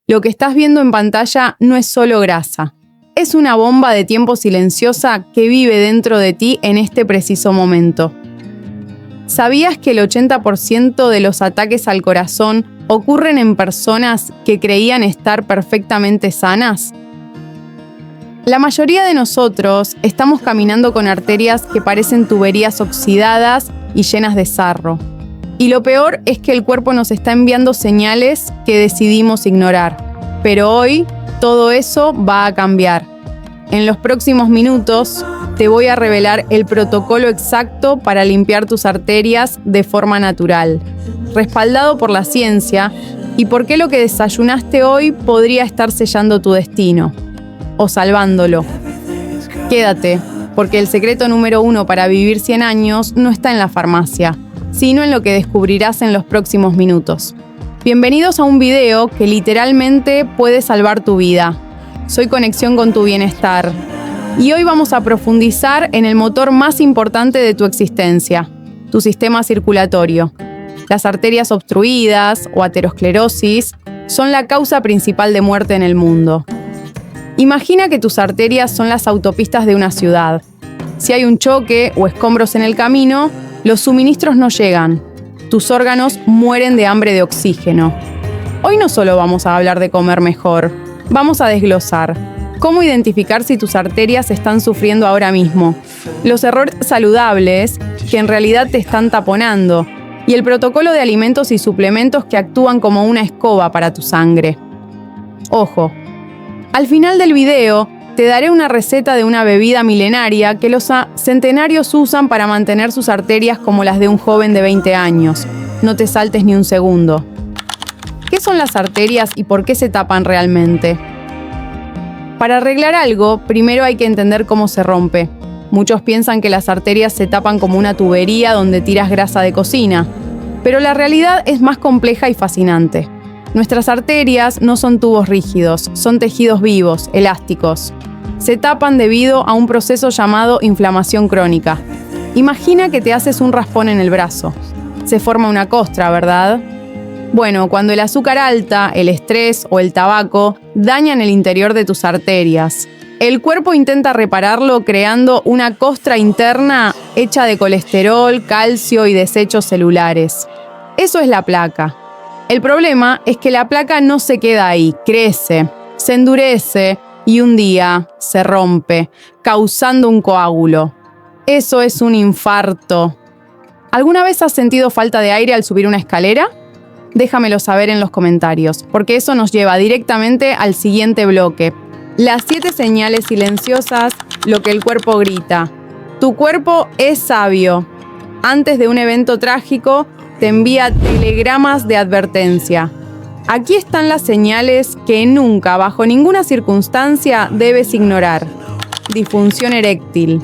Lo que estás viendo en pantalla no es solo grasa. Es una bomba de tiempo silenciosa que vive dentro de ti en este preciso momento. ¿Sabías que el 80% de los ataques al corazón ocurren en personas que creían estar perfectamente sanas? La mayoría de nosotros estamos caminando con arterias que parecen tuberías oxidadas y llenas de sarro. Y lo peor es que el cuerpo nos está enviando señales que decidimos ignorar. Pero hoy todo eso va a cambiar. En los próximos minutos te voy a revelar el protocolo exacto para limpiar tus arterias de forma natural, respaldado por la ciencia, y por qué lo que desayunaste hoy podría estar sellando tu destino o salvándolo. Quédate, porque el secreto número 1 para vivir 100 años no está en la farmacia, sino en lo que descubrirás en los próximos minutos. Bienvenidos a un video que literalmente puede salvar tu vida. Soy Conexión con tu Bienestar y hoy vamos a profundizar en el motor más importante de tu existencia, tu sistema circulatorio. Las arterias obstruidas o aterosclerosis son la causa principal de muerte en el mundo. Imagina que tus arterias son las autopistas de una ciudad. Si hay un choque o escombros en el camino, los suministros no llegan. Tus órganos mueren de hambre de oxígeno. Hoy no solo vamos a hablar de comer mejor, vamos a desglosar cómo identificar si tus arterias están sufriendo ahora mismo, los errores saludables que en realidad te están taponando y el protocolo de alimentos y suplementos que actúan como una escoba para tu sangre. Ojo, al final del video te daré una receta de una bebida milenaria que los centenarios usan para mantener sus arterias como las de un joven de 20 años. No te saltes ni un segundo. ¿Qué son las arterias y por qué se tapan realmente? Para arreglar algo, primero hay que entender cómo se rompe. Muchos piensan que las arterias se tapan como una tubería donde tiras grasa de cocina, pero la realidad es más compleja y fascinante. Nuestras arterias no son tubos rígidos, son tejidos vivos, elásticos. Se tapan debido a un proceso llamado inflamación crónica. Imagina que te haces un raspón en el brazo. Se forma una costra, ¿verdad? Bueno, cuando el azúcar alta, el estrés o el tabaco dañan el interior de tus arterias, el cuerpo intenta repararlo creando una costra interna hecha de colesterol, calcio y desechos celulares. Eso es la placa. El problema es que la placa no se queda ahí, crece, se endurece y un día se rompe, causando un coágulo. Eso es un infarto. ¿Alguna vez has sentido falta de aire al subir una escalera? Déjamelo saber en los comentarios, porque eso nos lleva directamente al siguiente bloque. Las 7 señales silenciosas, lo que el cuerpo grita. Tu cuerpo es sabio. Antes de un evento trágico, te envía telegramas de advertencia. Aquí están las señales que nunca, bajo ninguna circunstancia, debes ignorar. Disfunción eréctil.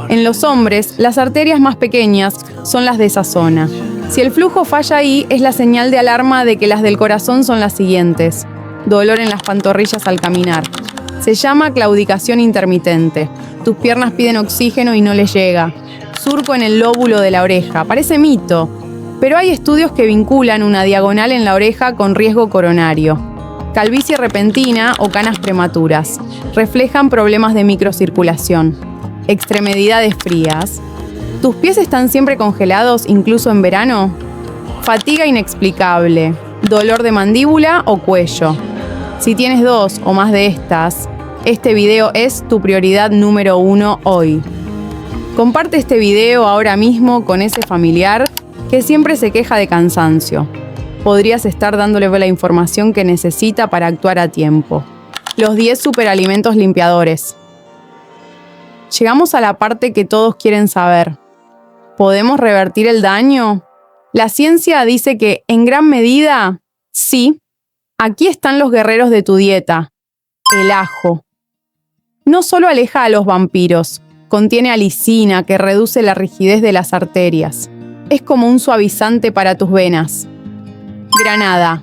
En los hombres, las arterias más pequeñas son las de esa zona. Si el flujo falla ahí, es la señal de alarma de que las del corazón son las siguientes. Dolor en las pantorrillas al caminar. Se llama claudicación intermitente. Tus piernas piden oxígeno y no les llega. Surco en el lóbulo de la oreja. Parece mito, pero hay estudios que vinculan una diagonal en la oreja con riesgo coronario. Calvicie repentina o canas prematuras. Reflejan problemas de microcirculación. Extremidades frías. ¿Tus pies están siempre congelados, incluso en verano? Fatiga inexplicable. Dolor de mandíbula o cuello. Si tienes 2 o más de estas, este video es tu prioridad número 1 hoy. Comparte este video ahora mismo con ese familiar que siempre se queja de cansancio. Podrías estar dándole la información que necesita para actuar a tiempo. Los 10 superalimentos limpiadores. Llegamos a la parte que todos quieren saber. ¿Podemos revertir el daño? La ciencia dice que, en gran medida, sí. Aquí están los guerreros de tu dieta. El ajo. No solo aleja a los vampiros, contiene alicina que reduce la rigidez de las arterias. Es como un suavizante para tus venas. Granada.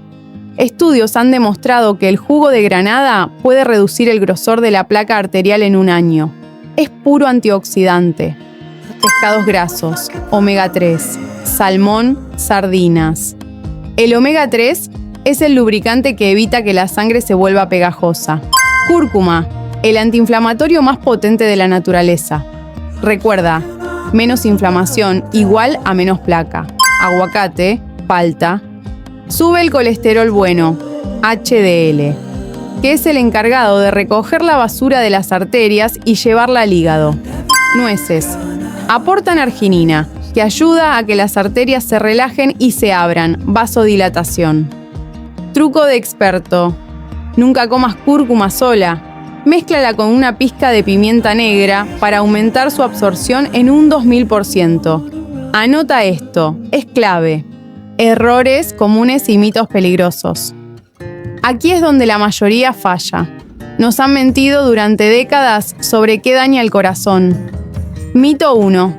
Estudios han demostrado que el jugo de granada puede reducir el grosor de la placa arterial en un año. Es puro antioxidante. Pescados grasos, omega 3, salmón, sardinas. El omega 3 Es el lubricante que evita que la sangre se vuelva pegajosa. Cúrcuma, el antiinflamatorio más potente de la naturaleza. Recuerda, menos inflamación igual a menos placa. Aguacate, palta. Sube el colesterol bueno, HDL, que es el encargado de recoger la basura de las arterias y llevarla al hígado. Nueces. Aportan arginina, que ayuda a que las arterias se relajen y se abran, vasodilatación. Truco de experto. Nunca comas cúrcuma sola. Mézclala con una pizca de pimienta negra para aumentar su absorción en un 2000%. Anota esto, es clave. Errores comunes y mitos peligrosos. Aquí es donde la mayoría falla. Nos han mentido durante décadas sobre qué daña el corazón. Mito 1.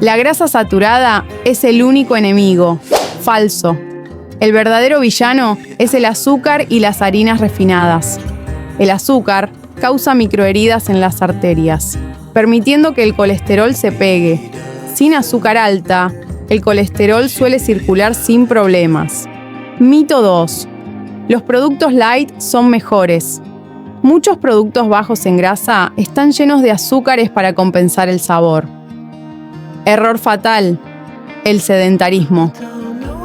La grasa saturada es el único enemigo. Falso. El verdadero villano es el azúcar y las harinas refinadas. El azúcar causa microheridas en las arterias, permitiendo que el colesterol se pegue. Sin azúcar alta, el colesterol suele circular sin problemas. Mito 2. Los productos light son mejores. Muchos productos bajos en grasa están llenos de azúcares para compensar el sabor. Error fatal. El sedentarismo.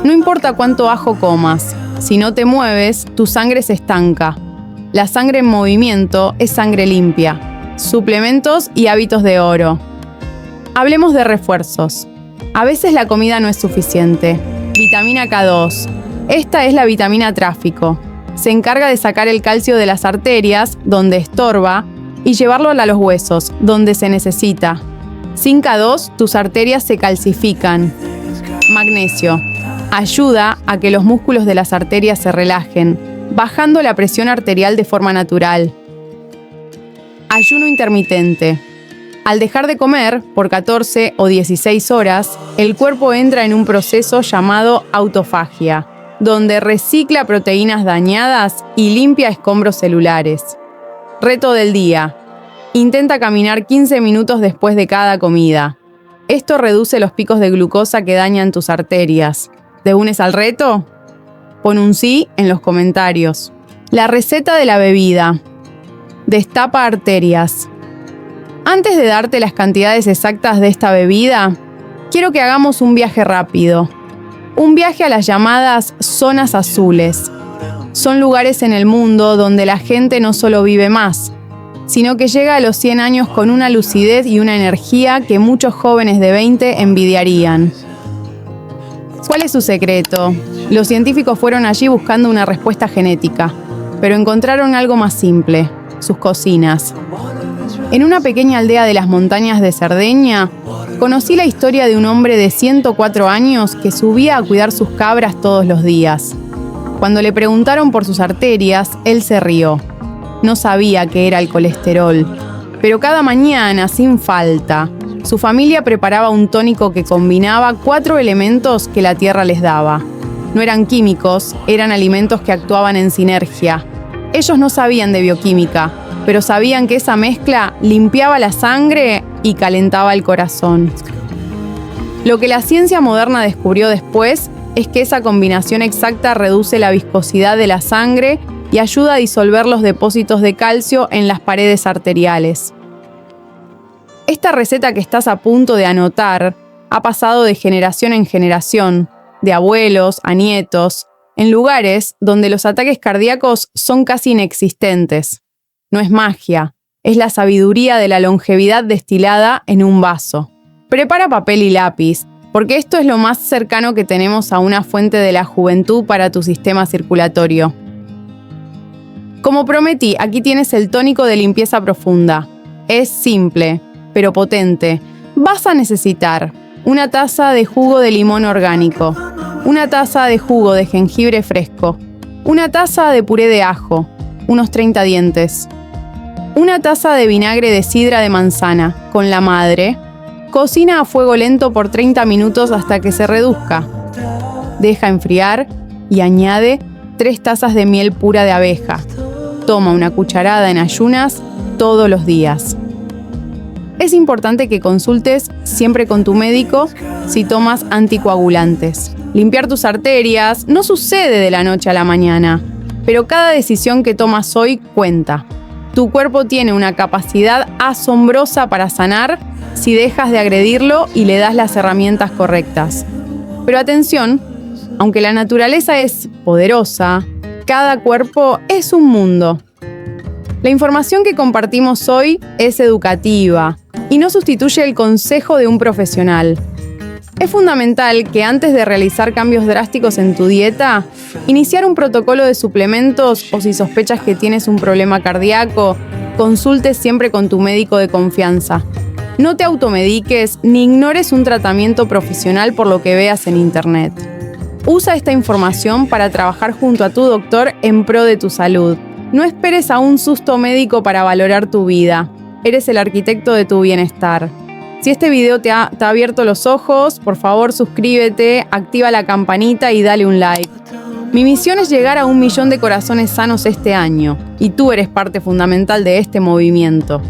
No importa cuánto ajo comas, si no te mueves, tu sangre se estanca. La sangre en movimiento es sangre limpia. Suplementos y hábitos de oro. Hablemos de refuerzos. A veces la comida no es suficiente. Vitamina K2. Esta es la vitamina tráfico. Se encarga de sacar el calcio de las arterias, donde estorba, y llevarlo a los huesos, donde se necesita. Sin K2, tus arterias se calcifican. Magnesio. Ayuda a que los músculos de las arterias se relajen, bajando la presión arterial de forma natural. Ayuno intermitente. Al dejar de comer por 14 o 16 horas, el cuerpo entra en un proceso llamado autofagia, donde recicla proteínas dañadas y limpia escombros celulares. Reto del día. Intenta caminar 15 minutos después de cada comida. Esto reduce los picos de glucosa que dañan tus arterias. ¿Te unes al reto? Pon un sí en los comentarios. La receta de la bebida. Destapa arterias. Antes de darte las cantidades exactas de esta bebida, quiero que hagamos un viaje rápido. Un viaje a las llamadas zonas azules. Son lugares en el mundo donde la gente no solo vive más, sino que llega a los 100 años con una lucidez y una energía que muchos jóvenes de 20 envidiarían. ¿Cuál es su secreto? Los científicos fueron allí buscando una respuesta genética, pero encontraron algo más simple, sus cocinas. En una pequeña aldea de las montañas de Cerdeña, conocí la historia de un hombre de 104 años que subía a cuidar sus cabras todos los días. Cuando le preguntaron por sus arterias, él se rió. No sabía qué era el colesterol, pero cada mañana, sin falta, su familia preparaba un tónico que combinaba 4 elementos que la tierra les daba. No eran químicos, eran alimentos que actuaban en sinergia. Ellos no sabían de bioquímica, pero sabían que esa mezcla limpiaba la sangre y calentaba el corazón. Lo que la ciencia moderna descubrió después es que esa combinación exacta reduce la viscosidad de la sangre y ayuda a disolver los depósitos de calcio en las paredes arteriales. Esta receta que estás a punto de anotar ha pasado de generación en generación, de abuelos a nietos, en lugares donde los ataques cardíacos son casi inexistentes. No es magia, es la sabiduría de la longevidad destilada en un vaso. Prepara papel y lápiz, porque esto es lo más cercano que tenemos a una fuente de la juventud para tu sistema circulatorio. Como prometí, aquí tienes el tónico de limpieza profunda. Es simple, pero potente. Vas a necesitar una taza de jugo de limón orgánico, una taza de jugo de jengibre fresco, una taza de puré de ajo, unos 30 dientes, una taza de vinagre de sidra de manzana con la madre. Cocina a fuego lento por 30 minutos hasta que se reduzca. Deja enfriar y añade 3 tazas de miel pura de abeja. Toma una cucharada en ayunas todos los días. Es importante que consultes siempre con tu médico si tomas anticoagulantes. Limpiar tus arterias no sucede de la noche a la mañana, pero cada decisión que tomas hoy cuenta. Tu cuerpo tiene una capacidad asombrosa para sanar si dejas de agredirlo y le das las herramientas correctas. Pero atención, aunque la naturaleza es poderosa, cada cuerpo es un mundo. La información que compartimos hoy es educativa y no sustituye el consejo de un profesional. Es fundamental que antes de realizar cambios drásticos en tu dieta, iniciar un protocolo de suplementos o si sospechas que tienes un problema cardíaco, consultes siempre con tu médico de confianza. No te automediques ni ignores un tratamiento profesional por lo que veas en internet. Usa esta información para trabajar junto a tu doctor en pro de tu salud. No esperes a un susto médico para valorar tu vida. Eres el arquitecto de tu bienestar. Si este video te ha abierto los ojos, por favor suscríbete, activa la campanita y dale un like. Mi misión es llegar a 1 millón de corazones sanos este año, y tú eres parte fundamental de este movimiento.